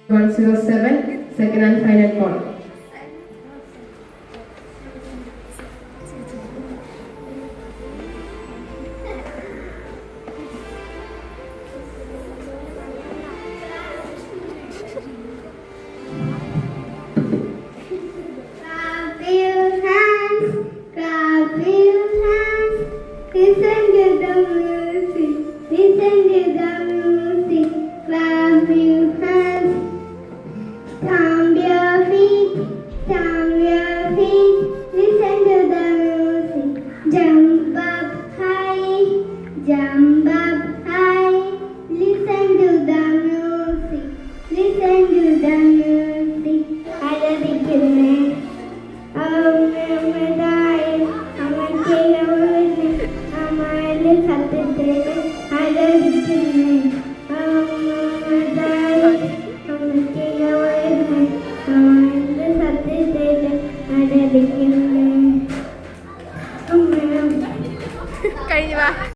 107, second and final call. Listen to the music, listen to the music, clap your hands, stamp your feet, listen to the music, jump up high, listen to the music, ആരാധിക്കുന്നേ അമ്മയുടെ സത്യത്തെ ആരാധിക്കുന്നേ അമ്മയുടെ സത്യത്തെ ആരാധിക്കുന്നേ കഴിഞ്ഞു വാ.